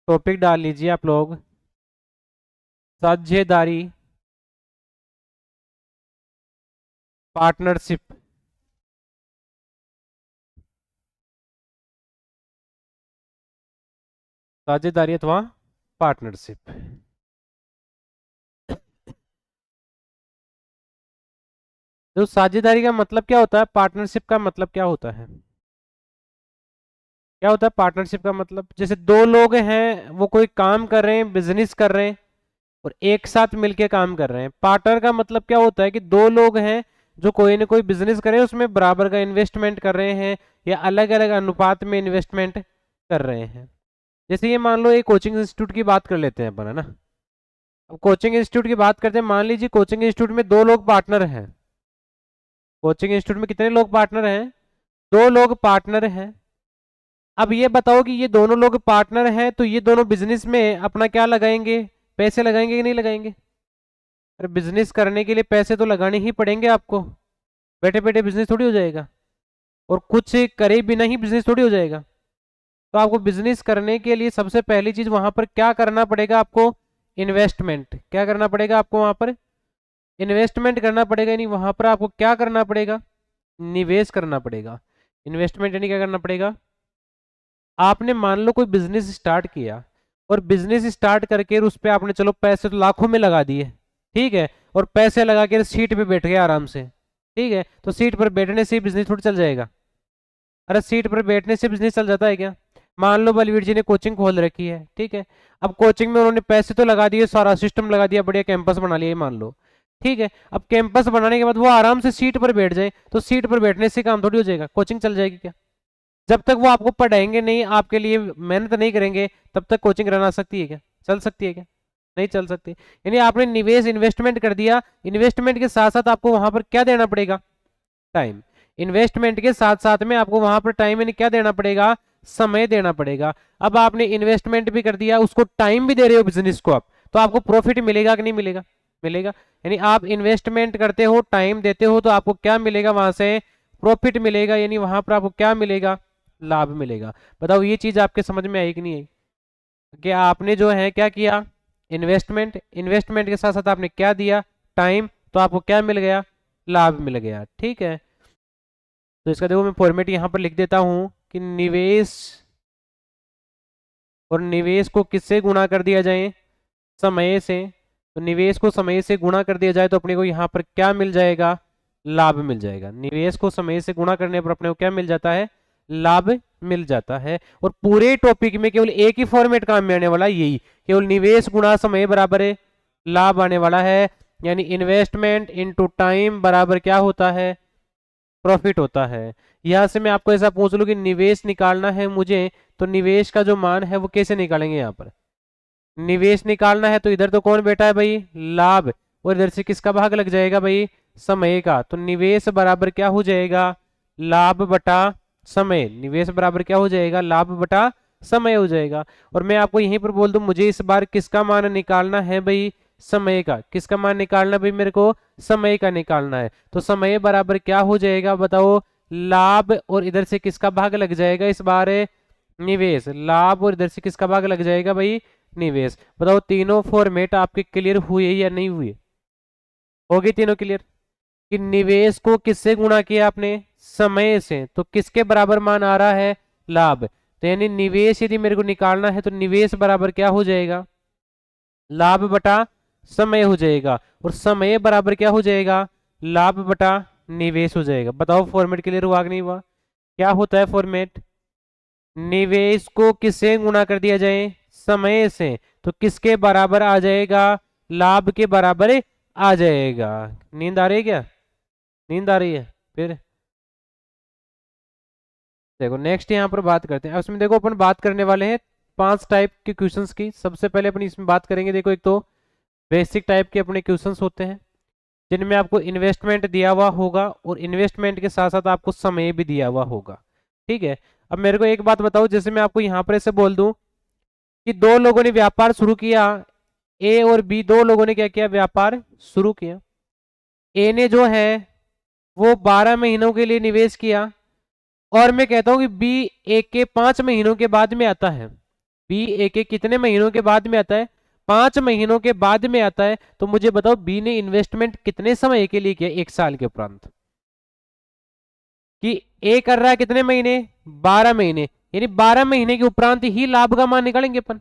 Topic डाल लीजिए आप लोग, साझेदारी, पार्टनरशिप। साझेदारी अथवा पार्टनरशिप। तो साझेदारी का मतलब क्या होता है, पार्टनरशिप का मतलब क्या होता है? क्या होता है पार्टनरशिप का मतलब? जैसे दो लोग हैं, वो कोई काम कर रहे हैं, बिजनेस कर रहे हैं और एक साथ मिलके काम कर रहे हैं। पार्टनर का मतलब क्या होता है कि दो लोग हैं जो कोई ना कोई बिजनेस कर रहे हैं, उसमें बराबर का इन्वेस्टमेंट कर रहे हैं या अलग अलग अनुपात में इन्वेस्टमेंट कर रहे हैं। जैसे ये मान लो एक कोचिंग इंस्टीट्यूट की बात कर लेते हैं अपन, है ना। अब कोचिंग इंस्टीट्यूट की बात करते हैं, मान लीजिए कोचिंग इंस्टीट्यूट में दो लोग पार्टनर हैं। कोचिंग इंस्टीट्यूट में कितने लोग पार्टनर हैं? दो लोग पार्टनर हैं। अब ये बताओ कि ये दोनों लोग पार्टनर हैं तो ये दोनों बिजनेस में अपना क्या लगाएंगे, पैसे लगाएंगे कि नहीं लगाएंगे? अरे बिजनेस करने के लिए पैसे तो लगाने ही पड़ेंगे आपको, बैठे बैठे बिजनेस थोड़ी हो जाएगा, और कुछ करे बिना ही बिजनेस थोड़ी हो जाएगा। तो आपको बिजनेस करने के लिए सबसे पहली चीज वहां पर क्या करना पड़ेगा आपको? इन्वेस्टमेंट। क्या करना पड़ेगा आपको वहां पर? इन्वेस्टमेंट करना पड़ेगा। यानी वहां पर आपको क्या करना पड़ेगा? निवेश करना पड़ेगा। इन्वेस्टमेंट यानी क्या करना पड़ेगा? आपने मान लो कोई बिजनेस स्टार्ट किया, और बिजनेस स्टार्ट करके उस पर आपने चलो पैसे तो लाखों में लगा दिए, ठीक है, और पैसे लगा के सीट पे बैठ गए आराम से, ठीक है, तो सीट पर बैठने से बिजनेस थोड़ी चल जाएगा? अरे सीट पर बैठने से बिजनेस चल जाता है क्या? मान लो बलवीर जी ने कोचिंग खोल रखी है, ठीक है, अब कोचिंग में उन्होंने पैसे तो लगा दिए, सारा सिस्टम लगा दिया, बढ़िया कैंपस बना लिया, ये मान लो, ठीक है। अब कैंपस बनाने के बाद वो आराम से सीट पर बैठ जाए, तो सीट पर बैठने से काम थोड़ी हो जाएगा, कोचिंग चल जाएगी क्या? जब तक वो आपको पढ़ाएंगे नहीं, आपके लिए मेहनत नहीं करेंगे, तब तक कोचिंग रहना सकती है क्या? चल सकती है क्या? नहीं चल सकती। यानी आपने निवेश इन्वेस्टमेंट कर दिया, इन्वेस्टमेंट के साथ साथ आपको वहां पर क्या देना पड़ेगा? टाइम। इन्वेस्टमेंट के साथ साथ में आपको वहां पर टाइम यानी क्या देना पड़ेगा? समय देना पड़ेगा। अब आपने इन्वेस्टमेंट भी कर दिया, उसको टाइम भी दे रहे हो बिजनेस को आप, तो आपको प्रॉफिट मिलेगा कि नहीं मिलेगा? मिलेगा। यानी आप इन्वेस्टमेंट करते हो, टाइम देते हो, तो आपको क्या मिलेगा वहां से? प्रॉफिट मिलेगा। यानी वहां पर आपको क्या मिलेगा? लाभ मिलेगा। बताओ ये चीज आपके समझ में आई कि नहीं आई? कि आपने जो है क्या किया? इन्वेस्टमेंट, इन्वेस्टमेंट के साथ साथ आपने क्या दिया? टाइम, तो आपको क्या मिल गया? लाभ मिल गया, ठीक है। तो इसका देखो मैं फॉर्मेट यहाँ पर लिख देता हूँ कि निवेश, और निवेश को किससे गुणा कर दिया जाए? समय से। तो निवेश को समय से गुणा कर दिया जाए तो अपने को यहाँ पर क्या मिल जाएगा? लाभ मिल जाएगा। निवेश को समय से गुणा करने पर अपने को क्या मिल जाता है? लाभ मिल जाता है। और पूरे टॉपिक में केवल एक ही फॉर्मेट काम में आने वाला है, यही, केवल निवेश गुणा समय बराबर है लाभ आने वाला है। यानी इन्वेस्टमेंट इनटू टाइम बराबर क्या होता है? प्रॉफिट होता है। यहां से मैं आपको ऐसा पूछ लूं कि निवेश निकालना है मुझे, तो निवेश का जो मान है वो कैसे निकालेंगे? यहाँ पर निवेश निकालना है तो इधर तो कौन बैठा है भाई? लाभ। और इधर से किसका भाग लग जाएगा भाई? समय का। तो निवेश बराबर क्या हो जाएगा? लाभ बटा समय। निवेश बराबर क्या हो जाएगा? लाभ बटा समय हो जाएगा। और मैं आपको यहीं पर बोल दूं, मुझे इस बार किसका मान निकालना है भाई? समय का। किसका मान निकालना भाई मेरे को? समय का निकालना है। तो समय बराबर क्या हो जाएगा बताओ? लाभ, और इधर से किसका भाग लग जाएगा इस बार? निवेश। लाभ और इधर से किसका भाग लग जाएगा भाई? निवेश। बताओ तीनों फॉर्मेट आपके क्लियर हुए या नहीं हुए? हो गए तीनों क्लियर? कि निवेश को किससे गुणा किया आपने? समय से। तो किसके बराबर मान आ रहा है? लाभ। तो यानी निवेश यदि मेरे को निकालना है तो निवेश बराबर क्या हो जाएगा? लाभ बटा समय हो जाएगा। और समय बराबर क्या हो जाएगा? लाभ बटा निवेश हो जाएगा। बताओ फॉर्मेट क्लियर हुआ कि नहीं हुआ? क्या होता है फॉर्मेट? निवेश को किससे गुणा कर दिया जाए? समय से। तो किसके बराबर आ जाएगा? लाभ के बराबर आ जाएगा। नींद आ रही है क्या? नींद आ रही है? फिर देखो नेक्स्ट यहाँ पर बात करते हैं। उसमें देखो अपन बात करने वाले हैं 5 टाइप के क्वेश्चंस की। सबसे पहले अपन इसमें बात करेंगे, देखो एक तो बेसिक टाइप के अपने क्वेश्चंस होते हैं जिनमें आपको इन्वेस्टमेंट दिया हुआ होगा, और इन्वेस्टमेंट के साथ साथ आपको समय भी दिया हुआ होगा, ठीक है। अब मेरे को एक बात बताओ, जैसे मैं आपको यहाँ पर ऐसे बोल दूं कि दो लोगों ने व्यापार शुरू किया, ए और बी, दो लोगों ने क्या किया? व्यापार शुरू किया। ए ने जो है वो 12 महीनों के लिए निवेश किया, और मैं कहता हूं कि बी ए के 5 महीनों के बाद में आता है। बी ए के कितने महीनों के बाद में आता है? 5 महीनों के बाद में आता है। तो मुझे बताओ बी ने इन्वेस्टमेंट कितने समय के लिए किया? 1 साल के उपरांत। कि ए कर रहा है कितने महीने? 12 महीने, यानी 12 महीने के उपरांत ही लाभ का मान निकालेंगे अपन।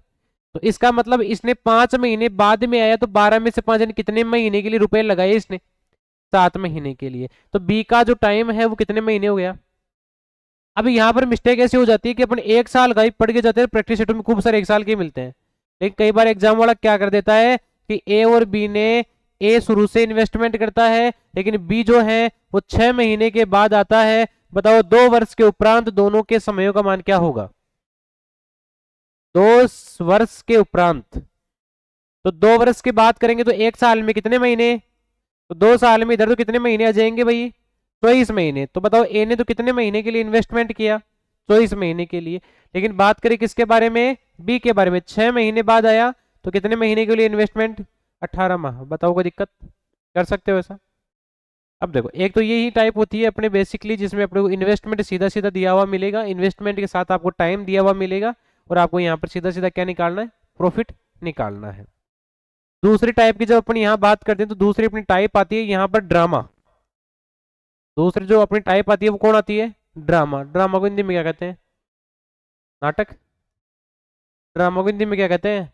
तो इसका मतलब इसने 5 महीने बाद में आया, तो 12 में से 5 यानी कितने महीने के लिए रुपए लगाए इसने? 7 महीने के लिए। तो बी का जो टाइम है वो कितने महीने हो गया? अब यहाँ पर मिस्टेक ऐसी हो जाती है कि अपन 1 साल का ही पढ़ के जाते हैं, प्रैक्टिस सेट में खूब सारे 1 साल के मिलते हैं। लेकिन कई बार एग्जाम वाला क्या कर देता है कि ए और बी ने, ए शुरू से इन्वेस्टमेंट करता है लेकिन बी जो है वो 6 महीने के बाद आता है। बताओ 2 वर्ष के उपरांत दोनों के समयों का मान क्या होगा? 2 वर्ष के उपरांत, तो 2 वर्ष की बात करेंगे तो 1 साल में कितने महीने? तो 2 साल में इधर तो कितने महीने आ जाएंगे भाई? 24 महीने। तो बताओ ए ने तो कितने महीने के लिए इन्वेस्टमेंट किया? 24 महीने के लिए। लेकिन बात करें किसके बारे में? बी के बारे में। 6 महीने बाद आया तो कितने महीने के लिए इन्वेस्टमेंट? 18 माह। बताओ कोई दिक्कत? कर सकते हो ऐसा? अब देखो, एक तो यही टाइप होती है अपने बेसिकली जिसमें अपने को इन्वेस्टमेंट सीधा सीधा दिया हुआ मिलेगा, इन्वेस्टमेंट के साथ आपको टाइम दिया हुआ मिलेगा और आपको यहाँ पर सीधा सीधा क्या निकालना है? प्रॉफिट निकालना है। दूसरी टाइप की जब अपन यहाँ बात करते हैं तो दूसरी अपनी टाइप आती है यहाँ पर ड्रामा। दूसरी जो अपनी टाइप आती है वो कौन आती है? ड्रामा। ड्रामा को हिंदी में क्या कहते हैं? नाटक। ड्रामा को हिंदी में क्या कहते हैं?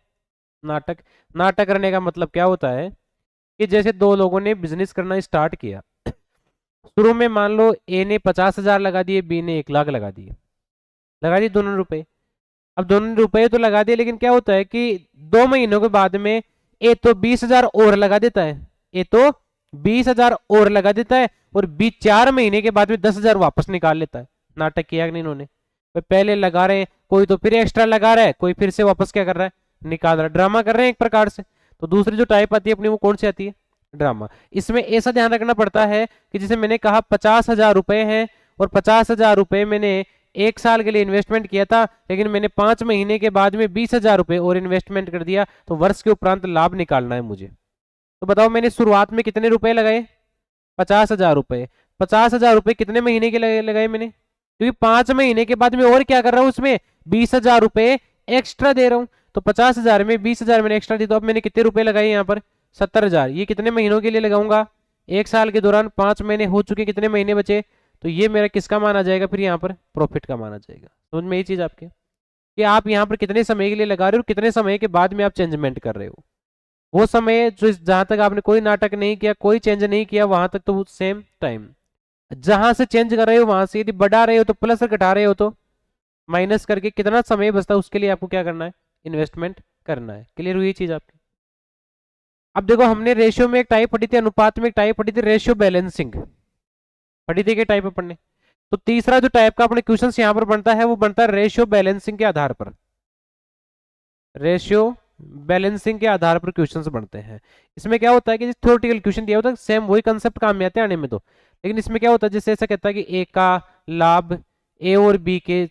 नाटक। नाटक करने का मतलब क्या होता है कि जैसे दो लोगों ने बिजनेस करना स्टार्ट किया, शुरू में मान लो ए ने 50,000 लगा दिए, बी ने 1 लाख लगा दिए दोनों रुपए। अब दोनों रुपए तो लगा दिए, लेकिन क्या होता है कि 2 महीनों के बाद में ए तो 20,000 और लगा देता है, ए तो 20,000 और लगा देता है और बी 4 महीने के बाद में 10,000 वापस निकाल लेता है। नाटक किया कि नहीं इन्होंने? भाई पहले लगा रहे हैं, कोई तो फिर एक्स्ट्रा लगा रहा है, कोई फिर से वापस क्या कर रहा है? निकाल रहा है। ड्रामा कर रहे हैं एक प्रकार से। तो दूसरी जो टाइप आती है अपनी वो कौन सी आती है? ड्रामा। इसमें ऐसा ध्यान रखना पड़ता है कि जैसे मैंने कहा 50,000 रुपए हैं और 50,000 रुपए मैंने 1 साल के लिए इन्वेस्टमेंट किया था, लेकिन मैंने 5 महीने के बाद में 20,000 रुपए और इन्वेस्टमेंट कर दिया, तो वर्ष के उपरांत लाभ निकालना है मुझे। तो बताओ मैंने शुरुआत में कितने रुपए लगाए? 50,000 रुपए। 50,000 रुपए कितने महीने के लगाए मैंने? क्योंकि 5 महीने के बाद में और क्या कर रहा हूं उसमें? 20,000 रुपए एक्स्ट्रा दे रहा हूं। तो 50,000 में 20,000 मैंने एक्स्ट्रा दी, तो अब मैंने कितने रुपए लगाए यहाँ पर? 70,000। ये कितने महीनों के लिए लगाऊंगा? 1 साल के दौरान 5 महीने हो चुके, कितने महीने बचे? तो ये मेरा किसका मान आ जाएगा? फिर यहाँ पर प्रॉफिट का मान आ जाएगा। समझ में ये चीज आपके कि आप यहाँ पर कितने समय के लिए लगा रहे हो, कितने समय के बाद में आप चेंजमेंट कर रहे हो। वो समय जो जहां तक आपने कोई नाटक नहीं किया, कोई चेंज नहीं किया, वहां तक तो सेम टाइम। जहां से चेंज कर रहे हो वहां से यदि बढ़ा रहे हो तो प्लस, और घटा रहे हो तो माइनस करके कितना समय बचता है उसके लिए आपको क्या करना है? इन्वेस्टमेंट करना है। क्लियर हुई चीज आपकी? अब देखो, हमने रेशियो में एक टाइप पढ़ी थी, अनुपात में एक टाइप पढ़ी थी, रेशियो बैलेंसिंग पढ़ी थी। के टाइप में पढ़ने, तो तीसरा जो टाइप का अपने क्वेश्चंस यहाँ पर बनता है वो बनता है रेशियो बैलेंसिंग के आधार पर। रेशियो बैलेंसिंग के आधार पर क्वेश्चंस बनते हैं। इसमें क्या होता है कि थ्योरेटिकल क्वेश्चन दिया होता है, सेम वही कंसेप्ट काम में आते हैं आने में तो, लेकिन इसमें क्या होता है जैसे ऐसा कहता है कि ए का लाभ ए और बी के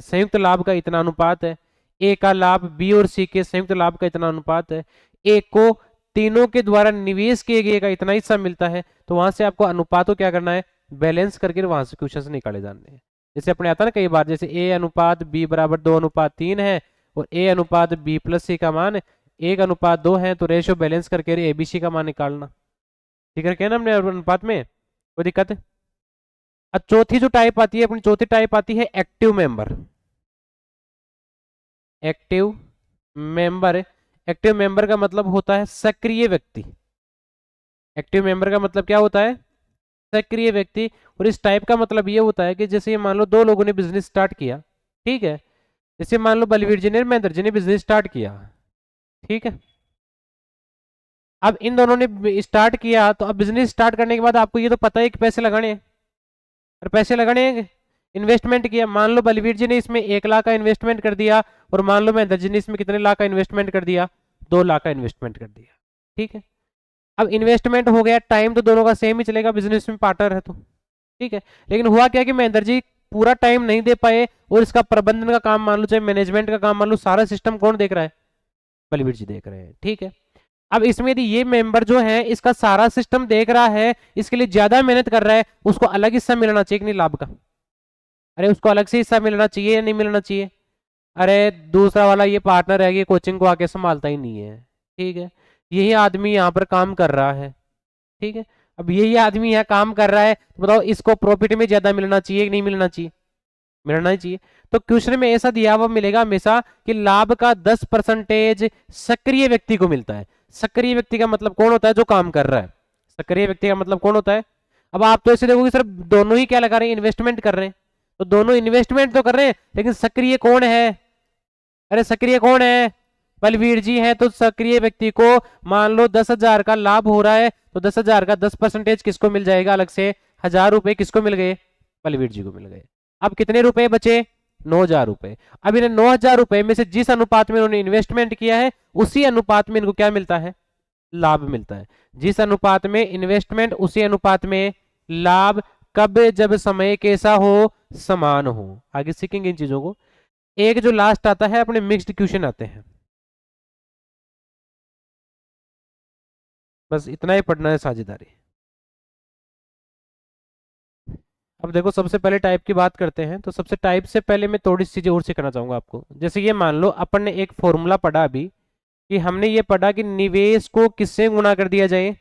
संयुक्त लाभ का इतना अनुपात है, ए का लाभ बी और सी के संयुक्त लाभ का इतना अनुपात है, ए को तीनों के द्वारा निवेश किए गए का इतना हिस्सा मिलता है। तो वहां से आपको अनुपातों क्या करना है? बैलेंस करके वहां से क्वेश्चन निकाले जाने हैं। जैसे अपने आता है ना कई बार, जैसे ए अनुपात बी बराबर 2:3 है और ए अनुपात बी प्लस सी का मान 1:2 है, तो रेशियो बैलेंस करके ए बी सी का मान निकालना। ठीक है क्या ना हमने अनुपात में? कोई दिक्कत है? अब चौथी जो टाइप आती है अपनी, चौथी टाइप आती है active member. Active member. Active member का मतलब होता है सक्रिय व्यक्ति। एक्टिव मेंबर का मतलब क्या होता है? सक्रिय व्यक्ति। और इस टाइप का मतलब ये होता है कि जैसे मान लो दो लोगों ने बिजनेस स्टार्ट किया, ठीक है, जैसे मान लो बलवीर जी ने, महेंद्र जी ने बिजनेस स्टार्ट किया, ठीक है। अब इन दोनों ने स्टार्ट किया, तो अब बिजनेस स्टार्ट करने के बाद आपको ये तो पता है कि पैसे लगाने हैं, और पैसे लगाने हैं, इन्वेस्टमेंट किया। मान लो बलवीर जी ने इसमें 1 लाख का इन्वेस्टमेंट कर दिया और मान लो महेंद्र जी ने इसमें कितने लाख का इन्वेस्टमेंट कर दिया? 2 लाख का इन्वेस्टमेंट कर दिया, ठीक है। अब इन्वेस्टमेंट हो गया, टाइम तो दोनों का सेम ही चलेगा, बिजनेस में पार्टनर है तो, ठीक है। लेकिन हुआ क्या कि महेंद्र जी पूरा टाइम नहीं दे पाए और इसका प्रबंधन का काम मान लो, चाहे मैनेजमेंट का काम मान लो, सारा सिस्टम कौन देख रहा है? बलवीर जी देख रहे हैं, ठीक है। अब इसमें यदि ये मेंबर जो है इसका सारा सिस्टम देख रहा है, इसके लिए ज्यादा मेहनत कर रहा है, उसको अलग हिस्सा मिलना चाहिए कि नहीं लाभ का? अरे उसको अलग से हिस्सा मिलना चाहिए या नहीं मिलना चाहिए? अरे दूसरा वाला ये पार्टनर है, ये कोचिंग को आके संभालता ही नहीं है, ठीक है। यही आदमी यहाँ पर काम कर रहा है, ठीक है। अब यही आदमी यहाँ काम कर रहा है, तो बताओ इसको प्रॉफिट में ज्यादा मिलना चाहिए कि नहीं मिलना चाहिए? मिलना ही चाहिए। तो क्वेश्चन में ऐसा दिया हुआ मिलेगा हमेशा कि लाभ का 10% सक्रिय व्यक्ति को मिलता है। सक्रिय व्यक्ति का मतलब कौन होता है? जो काम कर रहा है। सक्रिय व्यक्ति का मतलब कौन होता है? अब आप तो ऐसे देखोगे सिर्फ दोनों ही क्या लगा रहे हैं? इन्वेस्टमेंट कर रहे हैं। तो दोनों इन्वेस्टमेंट तो कर रहे हैं, लेकिन सक्रिय कौन है? अरे सक्रिय कौन है? बलवीर जी है। तो सक्रिय व्यक्ति को मान लो 10,000 का लाभ हो रहा है, तो 10,000 का 10% किसको मिल जाएगा अलग से? 1,000 रुपए किसको मिल गए? बलवीर जी को मिल गए। अब कितने रुपए बचे? 9,000 रुपए। अब इन्हें 9,000 रुपए में से जिस अनुपात में उन्होंने इन्वेस्टमेंट किया है, उसी अनुपात में इनको क्या मिलता है? लाभ मिलता है। जिस अनुपात में इन्वेस्टमेंट, उसी अनुपात में लाभ। कब? जब समय कैसा हो? समान हो। आगे सीखेंगे इन चीजों को। एक जो लास्ट आता है, अपने मिक्स्ड क्वेश्चन आते हैं। बस इतना ही पढ़ना है, साझेदारी। अब देखो, सबसे पहले टाइप की बात करते हैं। तो सबसे टाइप से पहले मैं थोड़ी सी चीजें और सिखाना चाहूंगा आपको। जैसे ये मान लो अपन ने एक फॉर्मूला पढ़ा अभी, कि हमने ये पढ़ा कि निवेश को किससे गुणा कर दिया जाए?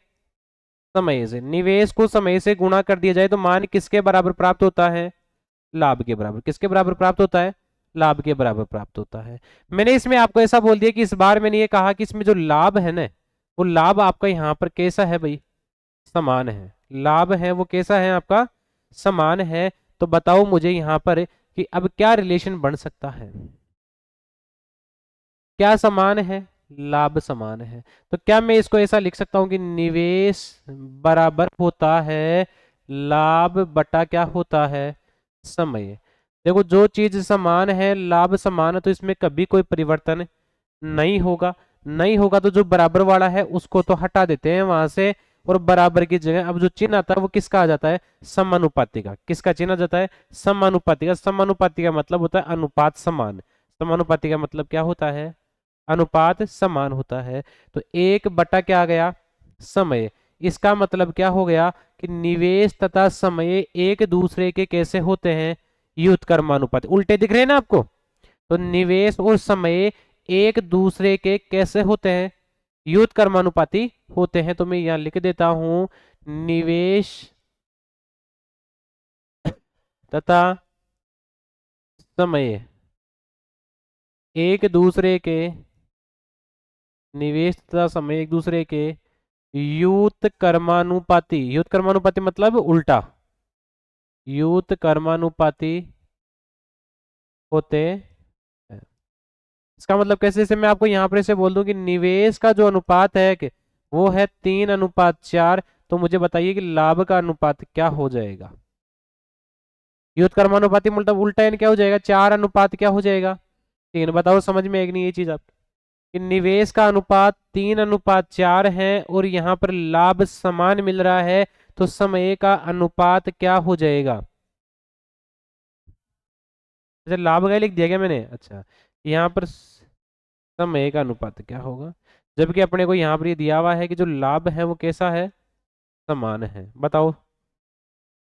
समय से। निवेश को समय से गुणा कर दिया जाए तो मान किसके बराबर प्राप्त होता है? लाभ के बराबर। किसके बराबर प्राप्त होता है? लाभ के बराबर प्राप्त होता है। मैंने इसमें आपको ऐसा बोल दिया कि इस बार मैंने ये कहा कि इसमें जो लाभ है ना, वो लाभ आपका यहाँ पर कैसा है भाई? समान है। लाभ है वो कैसा है आपका? समान है। तो बताओ मुझे यहाँ पर कि अब क्या रिलेशन बन सकता है? क्या समान है? लाभ समान है। तो क्या मैं इसको ऐसा लिख सकता हूं कि निवेश बराबर होता है लाभ बटा क्या होता है? समय। देखो, जो चीज समान है, लाभ समान है, तो इसमें कभी कोई परिवर्तन नहीं होगा। नहीं होगा तो जो बराबर वाला है उसको तो हटा देते हैं वहां से, और बराबर की जगह अब जो चिन्ह आता है वो किसका आ जाता है? समानुपाती का। किसका चिन्ह आ जाता है? समानुपाती का। समानुपाती का मतलब होता है अनुपात समान। समानुपाती का मतलब क्या होता है? अनुपात समान होता है। तो एक बटा क्या आ गया? समय। इसका मतलब क्या हो गया कि निवेश तथा समय एक दूसरे के कैसे होते हैं? व्युत्क्रमानुपाती। उल्टे दिख रहे हैं ना आपको? तो निवेश और समय एक दूसरे के कैसे होते हैं? व्युत्क्रमानुपाती होते हैं। तो मैं यहां लिख देता हूं, निवेश तथा समय एक दूसरे के, निवेश तथा समय एक दूसरे के व्युत्क्रमानुपाती। व्युत्क्रमानुपाती मतलब उल्टा। व्युत्क्रमानुपाती होते हैं। इसका मतलब कैसे? जैसे मैं आपको यहाँ पर ऐसे बोल दूं कि निवेश का जो अनुपात है कि वो है 3:4, तो मुझे बताइए कि लाभ का अनुपात क्या हो जाएगा? व्युत्क्रमानुपाती मतलब उल्टा यानी क्या हो जाएगा? 4 अनुपात क्या हो जाएगा? 3। बताओ समझ में आएगी नहीं ये चीज आप? कि निवेश का अनुपात 3:4 है और यहाँ पर लाभ समान मिल रहा है, तो समय का अनुपात क्या हो जाएगा? अच्छा, लाभ का लिख दिया क्या मैंने? अच्छा, यहाँ पर समय का अनुपात क्या होगा? जबकि अपने को यहाँ पर ये दिया हुआ है कि जो लाभ है वो कैसा है? समान है। बताओ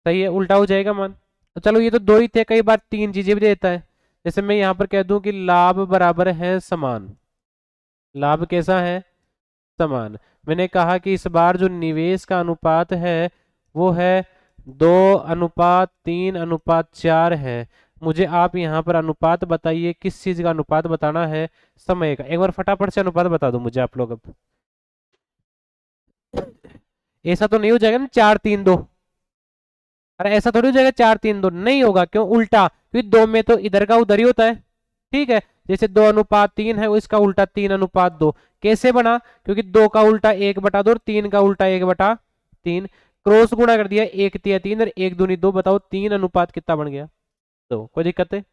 सही है? उल्टा हो जाएगा मान। तो चलो, ये तो दो ही थे, कई बार तीन चीजें भी देता है। जैसे मैं यहाँ पर कह दूं कि लाभ बराबर है समान। लाभ कैसा है? समान। मैंने कहा कि इस बार जो निवेश का अनुपात है वो है 2:3:4 है। मुझे आप यहाँ पर अनुपात बताइए, किस चीज का अनुपात बताना है? समय का। एक बार फटाफट से अनुपात बता दो मुझे आप लोग अब। ऐसा तो नहीं हो जाएगा ना 4:3:2? अरे ऐसा थोड़ी हो जाएगा 4:3:2, नहीं होगा। क्यों? उल्टा, क्योंकि दो में तो इधर का उधर ही होता है, ठीक है। जैसे 2:3 है, वो इसका उल्टा 3:2। कैसे बना? क्योंकि 2 का उल्टा 1/2 और 3 का उल्टा 1/3। क्रॉस गुणा कर दिया, 1×3 और 1×2। बताओ 3 अनुपात कितना बन गया? तो कोई दिक्कत है?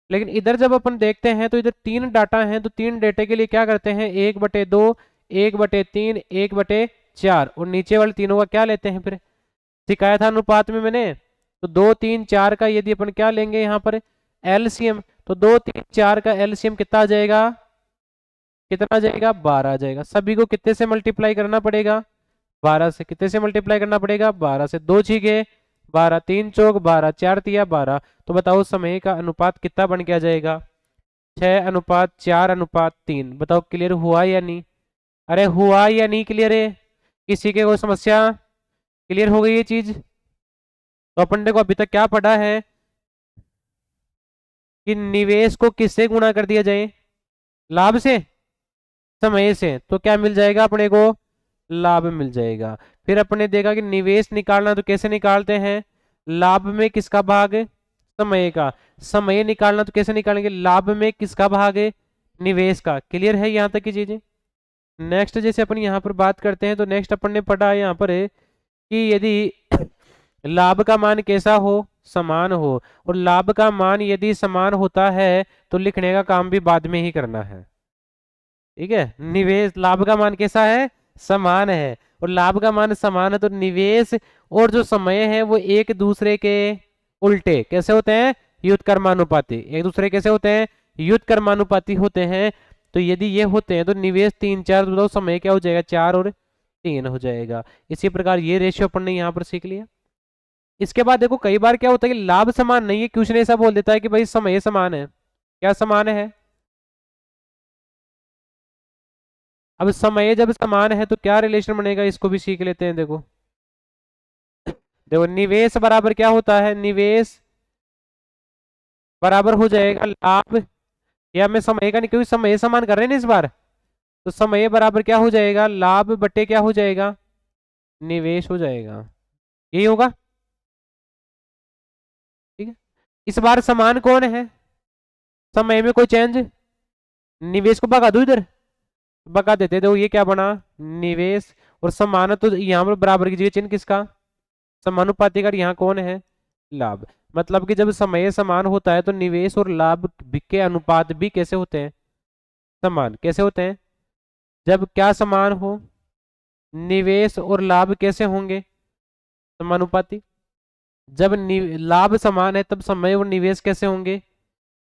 लेकिन इधर जब अपन देखते हैं तो इधर 3 डाटा हैं, तो 3 डेटे के लिए क्या करते हैं? 1/2, 1/3, 1/4, और नीचे वाले तीनों का क्या लेते हैं फिर? सिखाया था अनुपात में मैंने। तो 2, 3, 4 का यदि अपन क्या लेंगे यहाँ पर? एलसीएम। तो 2, 3, 4 का एलसीएम कितना आ जाएगा? कितना आ जाएगा? 12 आ जाएगा। सभी को कितने से मल्टीप्लाई करना पड़ेगा? 12 से। कितने से मल्टीप्लाई करना पड़ेगा? 12 से। 2 छीके 12, 3 चौक 12, 4 तिया 12। तो बताओ समय का अनुपात कितना बन के आ जाएगा? 6:4:3। बताओ क्लियर हुआ या नहीं? अरे हुआ या नहीं क्लियर है? किसी के कोई समस्या? क्लियर हो गई ये चीज? तो अपन देखो अभी तक क्या पढ़ा है कि निवेश को किससे गुणा कर दिया जाए? लाभ से, समय से। तो क्या मिल जाएगा अपने को? लाभ मिल जाएगा। फिर अपने देखा कि निवेश निकालना तो कैसे निकालते हैं? लाभ में किसका भाग? समय का। समय निकालना तो कैसे निकालेंगे? लाभ में किसका भाग है? निवेश का। क्लियर है यहाँ तक की चीजें? नेक्स्ट जैसे अपन यहाँ पर बात करते हैं तो नेक्स्ट अपन ने पढ़ा यहाँ पर है कि यदि लाभ का मान कैसा हो? समान हो। और लाभ का मान यदि समान होता है तो लिखने का काम भी बाद में ही करना है। ठीक है, निवेश लाभ का मान कैसा है? समान है। और लाभ का मान समान है तो निवेश और जो समय है वो एक दूसरे के उल्टे कैसे होते हैं? व्युत्क्रमानुपाती। एक दूसरे कैसे होते हैं? व्युत्क्रमानुपाती होते हैं। तो यदि ये होते हैं तो निवेश 3 4, तो बताओ समय क्या हो जाएगा? 4 और 3 हो जाएगा। इसी प्रकार ये रेशियो अपन ने यहाँ पर सीख लिया। इसके बाद देखो कई बार क्या होता है कि लाभ समान नहीं है, क्वेश्चन ऐसा बोल देता है कि भाई समय समान है। क्या समान है? अब समय जब समान है तो क्या रिलेशन बनेगा, इसको भी सीख लेते हैं। देखो देखो निवेश बराबर क्या होता है? निवेश बराबर हो जाएगा लाभ, या मैं समय का नहीं क्योंकि समय समान कर रहे हैं ना इस बार, तो समय बराबर क्या हो जाएगा? लाभ बटे क्या हो जाएगा? निवेश हो जाएगा। यही होगा। ठीक है, इस बार समान कौन है? समय में कोई चेंज? निवेश को भगा दो इधर, भगा देते तो ये क्या बना? निवेश। और समान तो यहाँ पर बराबर की जगह चिन्ह किसका? समानुपाती का। यहाँ कौन है? लाभ। मतलब कि जब समय समान होता है तो निवेश और लाभ के अनुपात भी कैसे होते हैं? समान। कैसे होते हैं? जब क्या समान हो? निवेश और लाभ कैसे होंगे? समानुपाती। जब लाभ समान है तब समय और निवेश कैसे होंगे?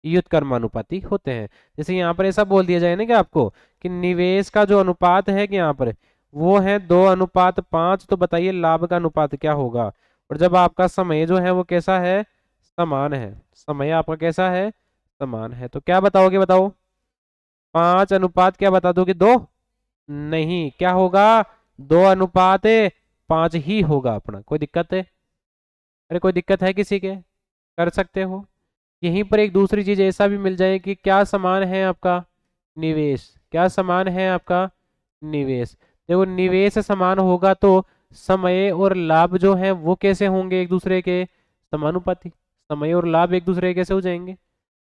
व्युत्क्रमानुपाती होते हैं। जैसे यहाँ पर ऐसा बोल दिया जाए ना कि आपको कि निवेश का जो अनुपात है कि यहाँ पर वो है 2:5, तो बताइए लाभ का अनुपात क्या होगा? और जब आपका समय जो है वो कैसा है? समान है। समय आपका कैसा है? समान है। तो क्या बताओगे? बताओ 5 अनुपात क्या बता दोगे? 2? नहीं, क्या होगा? 2:5 ही होगा अपना। कोई दिक्कत है? अरे कोई दिक्कत है किसी के? कर सकते हो। यहीं पर एक दूसरी चीज ऐसा भी मिल जाए कि क्या समान है आपका? निवेश। क्या समान है आपका? निवेश। देखो निवेश समान होगा तो समय और लाभ जो है वो कैसे होंगे? एक दूसरे के समानुपाती। समय और लाभ एक दूसरे के कैसे हो जाएंगे?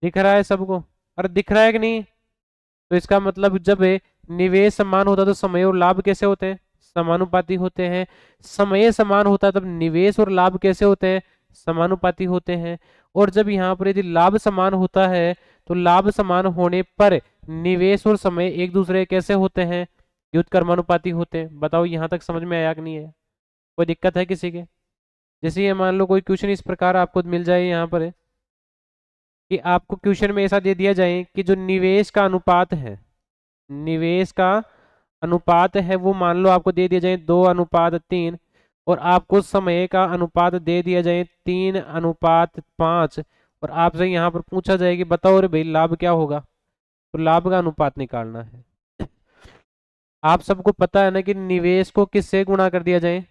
दिख रहा है सबको? अरे दिख रहा है कि नहीं? तो इसका मतलब जब निवेश समान होता है तो समय और लाभ कैसे होते हैं? समानुपाती होते हैं। समय समान होता है तब निवेश और लाभ कैसे होते हैं? समानुपाती होते हैं। और जब यहाँ पर यदि लाभ समान होता है तो लाभ समान होने पर निवेश और समय एक दूसरे कैसे होते हैं? व्युत्क्रमानुपाती होते हैं। बताओ यहाँ तक समझ में आया कि नहीं है? कोई दिक्कत है किसी के? जैसे ये मान लो कोई क्वेश्चन इस प्रकार आपको मिल जाए यहाँ पर कि आपको क्वेश्चन में ऐसा दे दिया जाए कि जो निवेश का अनुपात है, निवेश का अनुपात है वो मान लो आपको दे दिया जाए 2:3, और आपको समय का अनुपात दे दिया जाए 3:5, और आपसे यहाँ पर पूछा जाए कि बताओ अरे भाई लाभ क्या होगा? तो लाभ का अनुपात निकालना है। आप सबको पता है ना कि निवेश को किससे गुणा कर दिया जाए?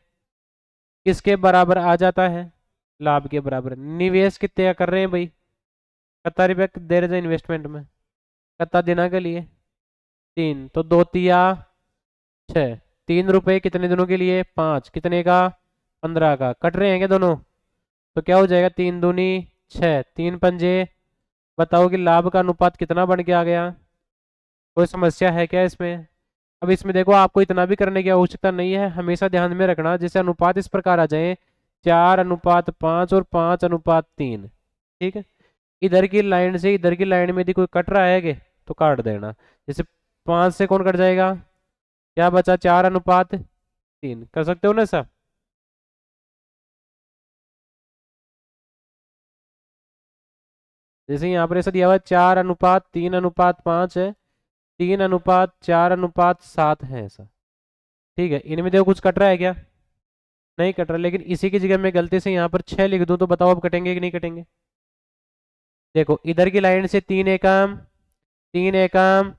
किसके बराबर आ जाता है? लाभ के बराबर। निवेश कितने का कर रहे हैं भाई? कितना रुपया दे रहे थे इन्वेस्टमेंट में? कितना देना के लिए? 3, तो 2 तिया 6। 3 रुपए कितने दिनों के लिए? 5। कितने का? 15 का। कट रहे हैं क्या दोनों? तो क्या हो जाएगा? 3 दूनी 6, 3 पंजे। बताओ कि लाभ का अनुपात कितना बन के आ गया? कोई समस्या है क्या इसमें? अब इसमें देखो आपको इतना भी करने की आवश्यकता नहीं है, हमेशा ध्यान में रखना जैसे अनुपात इस प्रकार आ जाए 4:5 और 5:3। ठीक है, इधर की लाइन से इधर की लाइन में यदि कोई कट रहा है तो काट देना। जैसे 5 से कौन कट जाएगा? क्या बचा? 4:3। कर सकते हो ना सब? जैसे यहाँ पर ऐसा दिया हुआ है 4:3:5 है, 3:4:7 है ऐसा। ठीक है, इनमें देखो कुछ कट रहा है क्या? नहीं कट रहा, लेकिन इसी की जगह मैं गलती से यहाँ पर 6 लिख दूँ तो बताओ अब कटेंगे कि नहीं कटेंगे? देखो इधर की लाइन से 3 एकम तीन एकम,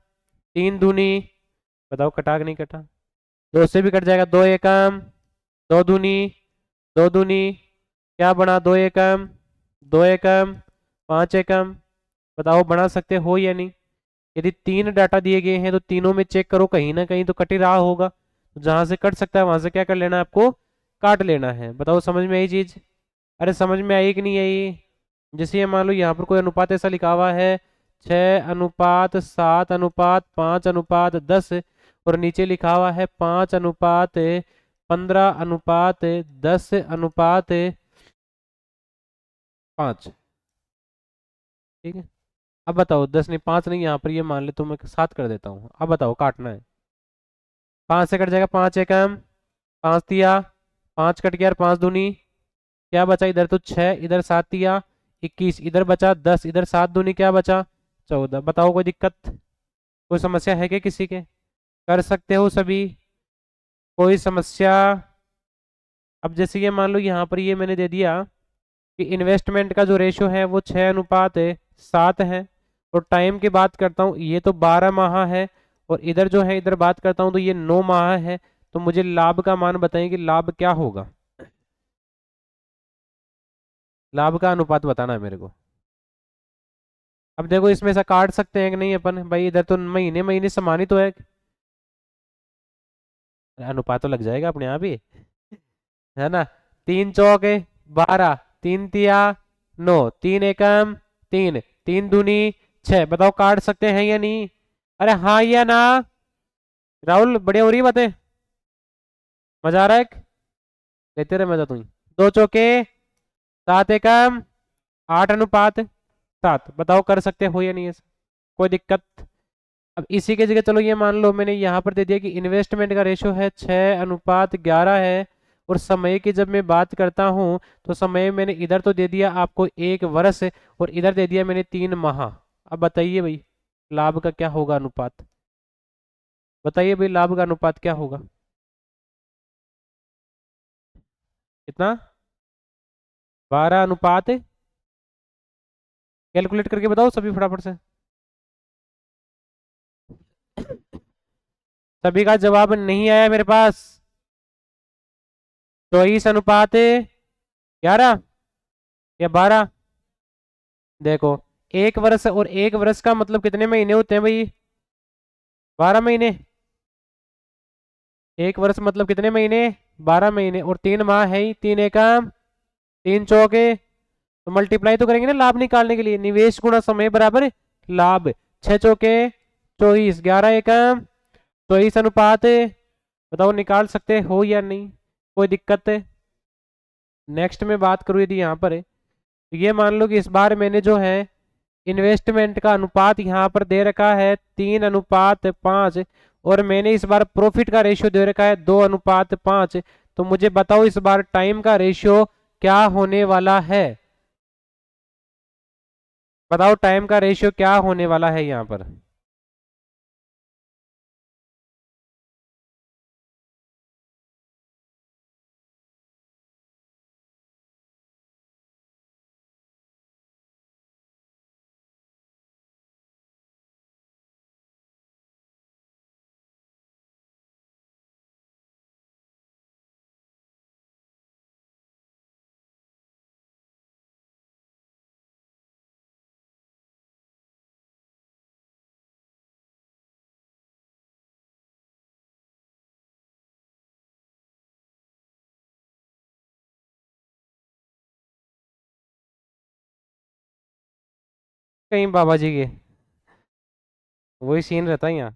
तीन दूनी, बताओ कटा कि नहीं कटा? दो से भी कट जाएगा, दो एकम, दो दूनी, दो दूनी, क्या बना? दो एकम, दो एकम, पांच एकम। बताओ बना सकते हो या नहीं? यदि तीन डाटा दिए गए हैं तो तीनों में चेक करो, कहीं ना कहीं तो कट ही रहा होगा, तो जहां से कट सकता है वहां से क्या कर लेना है आपको? काट लेना है। बताओ समझ में आई चीज? अरे समझ में आई कि नहीं आई? जैसे ये मान लो यहाँ पर कोई अनुपात ऐसा लिखा हुआ है, 6:7:5:10, और नीचे लिखा हुआ है 5:15:10:5। ठीक है, अब बताओ, 10 नहीं, 5 नहीं, यहाँ पर ये मान ले तो मैं 7 कर देता हूँ। अब बताओ काटना है। 5 से कट जाएगा, 5 एकम, 5 तिया, 5 कट गया, और 5 दूनी, क्या बचा इधर? तो 6, इधर 7 तिया 21, इधर बचा 10, इधर 7 दूनी क्या बचा? 14। बताओ कोई दिक्कत, कोई समस्या है क्या किसी के? कर सकते हो सभी? कोई समस्या? अब जैसे ये मान लो यहाँ पर ये मैंने दे दिया कि इन्वेस्टमेंट का जो रेशियो है वो 6:7 है, और टाइम की बात करता हूँ ये तो 12 माह है, और इधर जो है इधर बात करता हूँ तो ये 9 माह है। तो मुझे लाभ का मान बताइए कि लाभ क्या होगा? लाभ का अनुपात बताना है मेरे को। अब देखो इसमें से काट सकते हैं कि नहीं अपन भाई? इधर तो महीने महीने समान ही तो है। अनुपात तो लग जाएगा अपने आप ही, है ना? तीन चौके 12, तीन तिया 9, तीन एकम 3, तीन दूनी 6। बताओ काट सकते हैं या नहीं? अरे हाँ या ना? राहुल बढ़िया हो रही है बातें? मजा आ रहा है? लेते रहे मजा तुम। दो चौके 7:8:7। बताओ कर सकते हो या नहीं ऐसा? कोई दिक्कत? अब इसी के जगह चलो ये मान लो मैंने यहाँ पर दे दिया कि इन्वेस्टमेंट का रेशियो है 6:11 है, और समय की जब मैं बात करता हूँ तो समय मैंने इधर तो दे दिया आपको 1 वर्ष, और इधर दे दिया मैंने 3 माह। अब बताइए भाई लाभ का क्या होगा अनुपात? बताइए भाई लाभ का अनुपात क्या होगा? कितना? 12 अनुपात, कैलकुलेट करके बताओ सभी फटाफट से। सभी का जवाब नहीं आया मेरे पास। 24:11 या 12? देखो, 1 वर्ष और 1 वर्ष का मतलब कितने महीने होते हैं भाई? 12 महीने। 1 वर्ष मतलब कितने महीने? 12 महीने, और 3 माह है ही, तीन एकम, तीन चौके, तो मल्टीप्लाई तो करेंगे ना लाभ निकालने के लिए। निवेश गुणा समय बराबर लाभ। 6 चौके 24, 11 एकम 24 अनुपात। बताओ निकाल सकते हो या नहीं? कोई दिक्कत है? नेक्स्ट में बात करूँ यदि यहाँ पर है, तो ये मान लो कि इस बार मैंने जो है इन्वेस्टमेंट का अनुपात यहाँ पर दे रखा है 3:5, और मैंने इस बार प्रॉफिट का रेशियो दे रखा है 2:5। तो मुझे बताओ इस बार टाइम का रेशियो क्या होने वाला है? बताओ टाइम का रेशियो क्या होने वाला है यहाँ पर? कहीं बाबा जी के वही सीन रहता है यहाँ।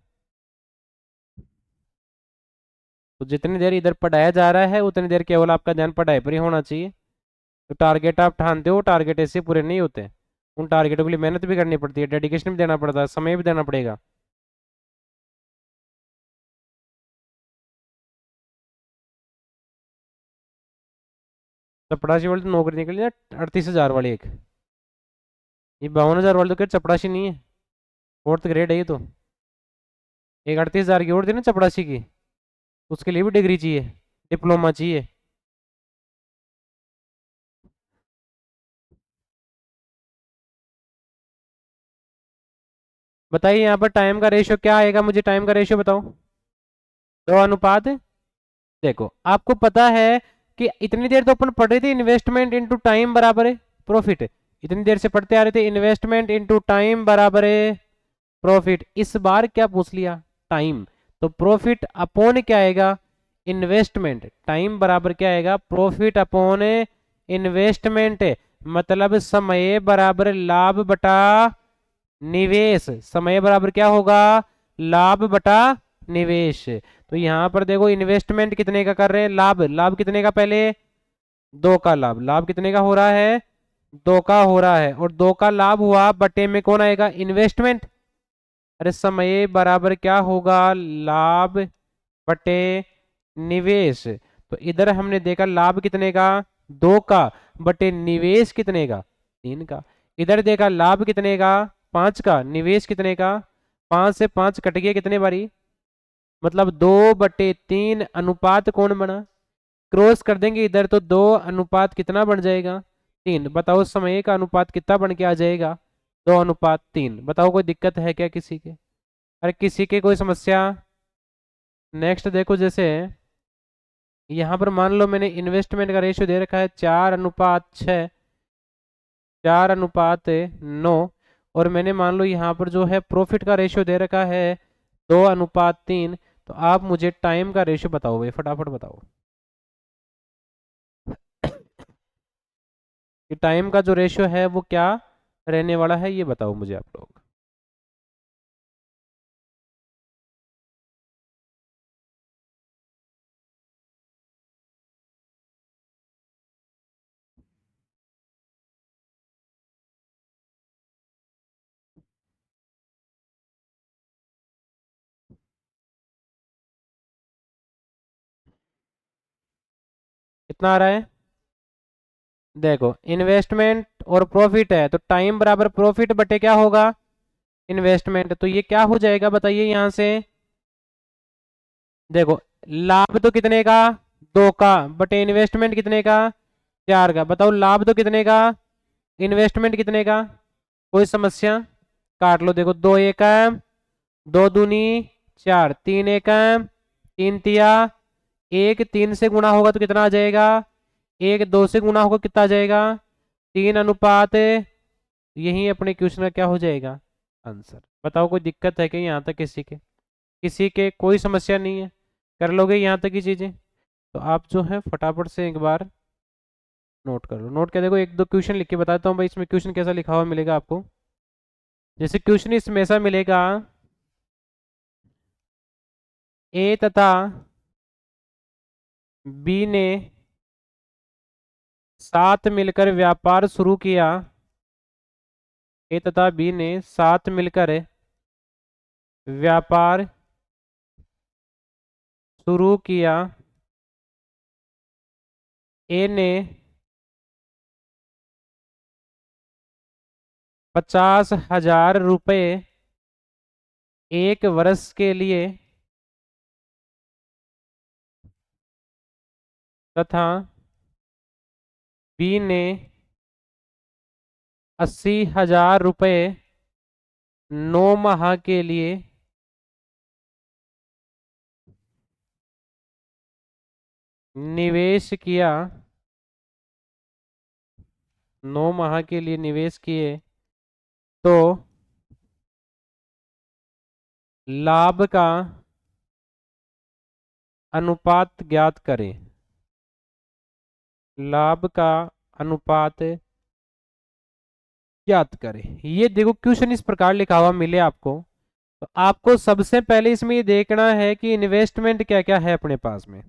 तो जितनी देर इधर पढ़ाया जा रहा है उतनी देर केवल आपका ध्यान पढ़ाई पर ही होना चाहिए। तो टारगेट आप ठानते हो, टारगेट ऐसे पूरे नहीं होते। उन टारगेटों के लिए मेहनत भी करनी पड़ती है, डेडिकेशन भी देना पड़ता है, समय भी देना पड़ेगा। चपड़ासी वाली तो नौकरी निकली ना, 38,000 वाली एक। ये 52,000 वाली तो क्या चपड़ासी नहीं है, फोर्थ ग्रेड है ये तो। एक 38,000 की और थी ना चपड़ासी की, उसके लिए भी डिग्री चाहिए, डिप्लोमा चाहिए। बताइए यहाँ पर टाइम का रेशियो क्या आएगा, मुझे टाइम का रेशियो बताओ। 2 अनुपात, देखो आपको पता है कि इतनी देर तो अपन पढ़ रहे थे इन्वेस्टमेंट इनटू टाइम बराबर है प्रॉफिट, इतनी देर से पढ़ते आ रहे थे इन्वेस्टमेंट इनटू टाइम बराबर है प्रॉफिट। इस बार क्या पूछ लिया, टाइम, तो प्रॉफिट अपॉन क्या आएगा, इन्वेस्टमेंट। टाइम बराबर क्या आएगा, प्रॉफिट अपॉन इन्वेस्टमेंट, मतलब समय बराबर लाभ बटा निवेश। समय बराबर क्या होगा, लाभ बटा निवेश। तो यहां पर देखो इन्वेस्टमेंट कितने का कर रहे हैं, लाभ, लाभ कितने का, पहले 2 का लाभ, लाभ कितने का हो रहा है, 2 का हो रहा है, और 2 का लाभ हुआ बटे में कौन आएगा, इन्वेस्टमेंट। अरे समय बराबर क्या होगा, लाभ बटे निवेश। तो इधर हमने देखा लाभ कितने का, 2 का, बटे निवेश कितने का, 3 का। इधर देखा लाभ कितने का, 5 का, निवेश कितने का, 5 से 5 कट गया कितने बारी, मतलब 2/3 अनुपात कौन बना, क्रॉस कर देंगे इधर तो 2 अनुपात कितना बन जाएगा, 3। बताओ समय का अनुपात कितना बन के आ जाएगा, 2/3। बताओ कोई दिक्कत है क्या किसी के, अरे किसी के कोई समस्या। नेक्स्ट देखो, जैसे यहाँ पर मान लो मैंने इन्वेस्टमेंट का रेशियो दे रखा है 4:6, 4:9, और मैंने मान लो यहाँ पर जो है प्रॉफिट का रेशियो दे रखा है 2:3। तो आप मुझे टाइम का रेशियो बताओ भाई, फटाफट बताओ कि टाइम का जो रेशियो है वो क्या रहने वाला है, ये बताओ मुझे आप लोग। कितना आ रहा है, देखो इन्वेस्टमेंट और प्रॉफिट है तो टाइम बराबर प्रॉफिट बटे क्या होगा, इन्वेस्टमेंट। तो ये क्या हो जाएगा बताइए यहां से, देखो लाभ तो कितने का, 2 का, बटे इन्वेस्टमेंट कितने का, 4 का। बताओ लाभ तो कितने का, इन्वेस्टमेंट कितने का, कोई समस्या, काट लो। देखो 2 एकम, 2 दूनी 4, 3 एकम, 3 तिया, 1 3 से गुणा होगा तो कितना आ जाएगा, 1 2 से गुणा होगा कितना आ जाएगा, 3 अनुपात। यही अपने क्वेश्चन का क्या हो जाएगा, आंसर। बताओ कोई दिक्कत है क्या यहाँ तक किसी के, किसी के कोई समस्या नहीं है, कर लोगे यहाँ तक की चीजें। तो आप जो है फटाफट से एक बार नोट कर लो, नोट कर देखो, 1 2 क्वेश्चन लिख के बताता हूँ भाई, इसमें क्वेश्चन कैसा लिखा हुआ मिलेगा आपको। जैसे क्वेश्चन इसमें ऐसा मिलेगा, ए तथा बी ने साथ मिलकर व्यापार शुरू किया, ए तथा बी ने साथ मिलकर व्यापार शुरू किया। ए ने 50,000 रुपये 1 वर्ष के लिए तथा बी ने 80,000 रुपये 9 माह के लिए निवेश किया, 9 माह के लिए निवेश किए, तो लाभ का अनुपात ज्ञात करें, लाभ का अनुपात ज्ञात करें। ये देखो क्वेश्चन इस प्रकार लिखा हुआ मिले आपको, तो आपको सबसे पहले इसमें ये देखना है कि इन्वेस्टमेंट क्या क्या है अपने पास में।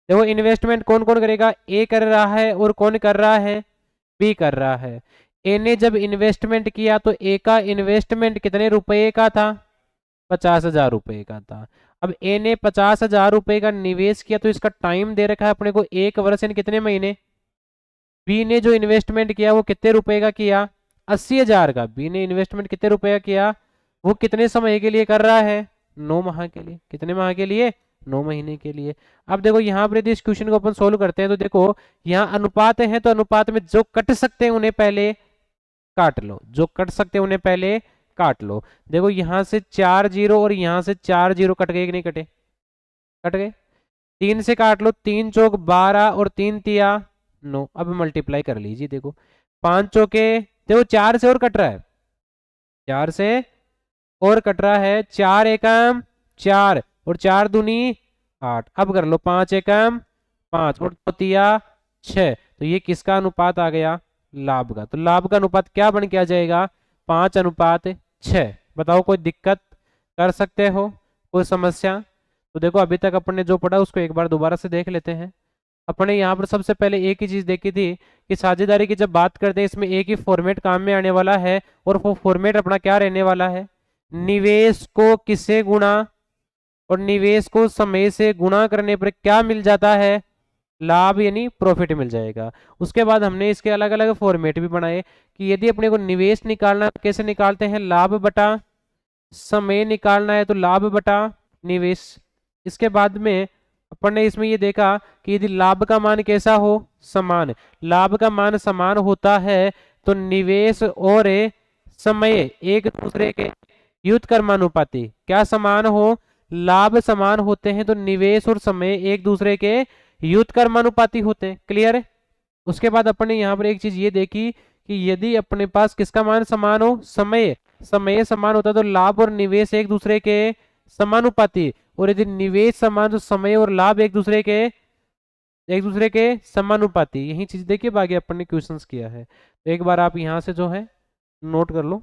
देखो इन्वेस्टमेंट कौन कौन करेगा, ए कर रहा है, और कौन कर रहा है, बी कर रहा है। ए ने जब इन्वेस्टमेंट किया तो ए का इन्वेस्टमेंट कितने रुपए का था, 50,000 रुपए का था। अब ए ने 50,000 रुपए का निवेश किया तो इसका टाइम दे रखा है अपने को 1 वर्ष यानी कितने महीने। बी ने जो इन्वेस्टमेंट किया वो कितने रुपए का किया, 80,000 का। बी ने इन्वेस्टमेंट कितने रुपए का किया, वो कितने समय के लिए कर रहा है, 9 माह के लिए। कितने माह के लिए, 9 महीने के लिए। अब देखो यहाँ पर यदि इस क्वेश्चन को अपन सोल्व करते हैं तो देखो यहाँ अनुपात है, तो अनुपात में जो कट सकते हैं उन्हें पहले काट लो, जो कट सकते हैं उन्हें पहले काट लो। देखो यहाँ से 4 जीरो और यहाँ से 4 जीरो कट गए कि नहीं कटे? कट गए। 3 से काट लो, 3 चौक 12 और 3 तिया 9। अब मल्टीप्लाई कर लीजिए, देखो 5 चौके, देखो 4 से और कट रहा है, 4 से और कट रहा है, 4 एकम 4 और 4 दूनी 8। अब कर लो 5 एकम 5 और 2 तिया 6। तो ये किसका अनुपात आ गया? लाभ का। तो लाभ का अनुपात क्या बन के आ जाएगा? 5:6। बताओ कोई दिक्कत कर सकते हो? कोई समस्या? तो देखो अभी तक अपन ने जो पढ़ा उसको एक बार दोबारा से देख लेते हैं। अपने यहाँ पर सबसे पहले एक ही चीज देखी थी कि साझेदारी की जब बात करते हैं इसमें एक ही फॉर्मेट काम में आने वाला है, और वो फॉर्मेट अपना क्या रहने वाला है? निवेश को किससे गुणा और निवेश को समय से गुणा करने पर क्या मिल जाता है? लाभ यानी प्रॉफिट मिल जाएगा। उसके बाद हमने इसके अलग अलग फॉर्मेट भी बनाए कि यदि अपने को निवेश निकालना, कैसे निकालते हैं? लाभ बटा समय निकालना है तो लाभ बटा निवेश। इसके बाद में अपन ने इसमें ये देखा कि यदि लाभ का मान कैसा हो? समान। लाभ का मान समान होता है तो निवेश और समय एक दूसरे के व्युत्क्रमानुपाती। क्या समान हो? लाभ समान होते हैं तो निवेश और समय एक दूसरे के व्युत्क्रमानुपाती होते हैं। क्लियर है? उसके बाद अपन ने यहाँ पर एक चीज ये देखी कि यदि अपने पास किसका मान समान हो? समय। समय समान होता है तो लाभ और निवेश एक दूसरे के समानुपाती, और यदि निवेश समान तो समय और लाभ एक दूसरे के समानुपाती। यही चीज देखिए, बाकी अपन ने क्वेश्चंस किया है, तो एक बार आप यहाँ से जो है नोट कर लो।